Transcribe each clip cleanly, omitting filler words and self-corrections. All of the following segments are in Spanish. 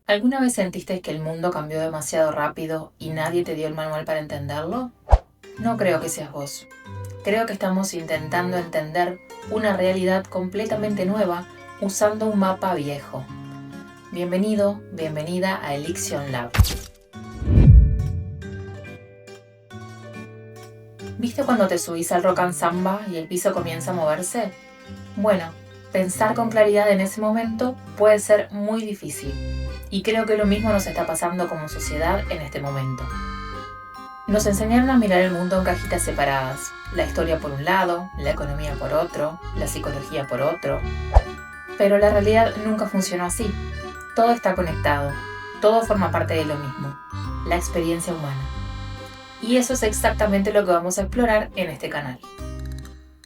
¿Alguna vez sentiste que el mundo cambió demasiado rápido y nadie te dio el manual para entenderlo? No creo que seas vos. Creo que estamos intentando entender una realidad completamente nueva usando un mapa viejo. Bienvenido, bienvenida a Elixion Lab. ¿Viste cuando te subís al rock and samba y el piso comienza a moverse? Bueno, pensar con claridad en ese momento puede ser muy difícil. Y creo que lo mismo nos está pasando como sociedad en este momento. Nos enseñaron a mirar el mundo en cajitas separadas. La historia por un lado, la economía por otro, la psicología por otro. Pero la realidad nunca funcionó así. Todo está conectado. Todo forma parte de lo mismo. La experiencia humana. Y eso es exactamente lo que vamos a explorar en este canal.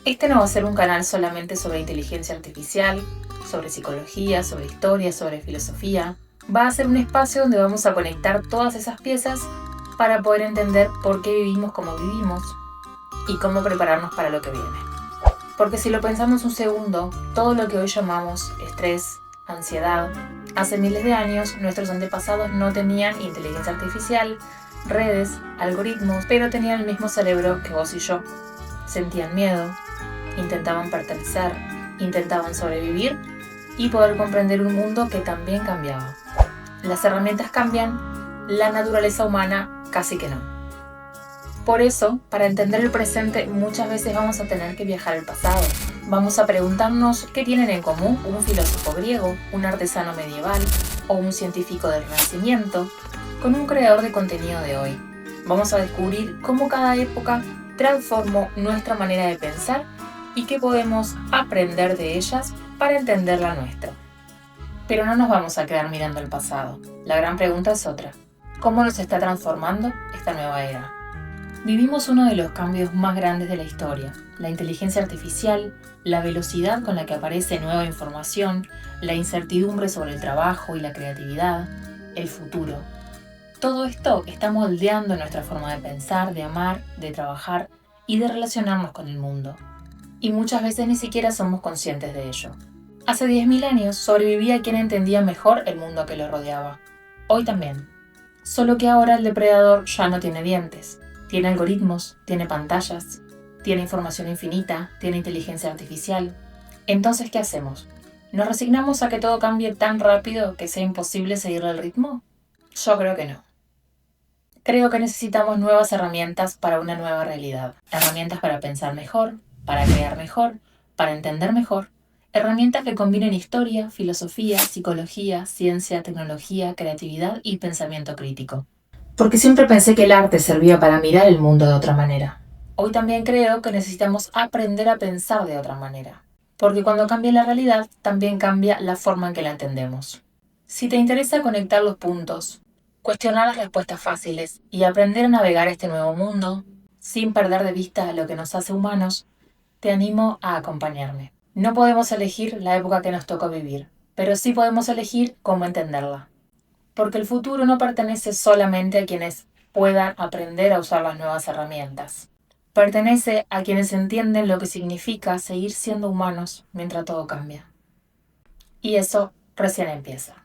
Este no va a ser un canal solamente sobre inteligencia artificial, sobre psicología, sobre historia, sobre filosofía. Va a ser un espacio donde vamos a conectar todas esas piezas para poder entender por qué vivimos como vivimos y cómo prepararnos para lo que viene. Porque si lo pensamos un segundo, todo lo que hoy llamamos estrés, ansiedad, hace miles de años nuestros antepasados no tenían inteligencia artificial, redes, algoritmos, pero tenían el mismo cerebro que vos y yo. Sentían miedo, intentaban pertenecer, intentaban sobrevivir y poder comprender un mundo que también cambiaba. Las herramientas cambian, la naturaleza humana casi que no. Por eso, para entender el presente, muchas veces vamos a tener que viajar al pasado. Vamos a preguntarnos qué tienen en común un filósofo griego, un artesano medieval o un científico del Renacimiento con un creador de contenido de hoy. Vamos a descubrir cómo cada época transformó nuestra manera de pensar y qué podemos aprender de ellas para entender la nuestra. Pero no nos vamos a quedar mirando el pasado. La gran pregunta es otra. ¿Cómo nos está transformando esta nueva era? Vivimos uno de los cambios más grandes de la historia. La inteligencia artificial, la velocidad con la que aparece nueva información, la incertidumbre sobre el trabajo y la creatividad, el futuro. Todo esto está moldeando nuestra forma de pensar, de amar, de trabajar y de relacionarnos con el mundo. Y muchas veces ni siquiera somos conscientes de ello. Hace 10.000 años sobrevivía quien entendía mejor el mundo que lo rodeaba. Hoy también. Solo que ahora el depredador ya no tiene dientes. Tiene algoritmos, tiene pantallas, tiene información infinita, tiene inteligencia artificial. Entonces, ¿qué hacemos? ¿Nos resignamos a que todo cambie tan rápido que sea imposible seguirle el ritmo? Yo creo que no. Creo que necesitamos nuevas herramientas para una nueva realidad. Herramientas para pensar mejor, para crear mejor, para entender mejor. Herramientas que combinen historia, filosofía, psicología, ciencia, tecnología, creatividad y pensamiento crítico. Porque siempre pensé que el arte servía para mirar el mundo de otra manera. Hoy también creo que necesitamos aprender a pensar de otra manera. Porque cuando cambia la realidad, también cambia la forma en que la entendemos. Si te interesa conectar los puntos, cuestionar las respuestas fáciles y aprender a navegar este nuevo mundo, sin perder de vista lo que nos hace humanos, te animo a acompañarme. No podemos elegir la época que nos toca vivir, pero sí podemos elegir cómo entenderla. Porque el futuro no pertenece solamente a quienes puedan aprender a usar las nuevas herramientas. Pertenece a quienes entienden lo que significa seguir siendo humanos mientras todo cambia. Y eso recién empieza.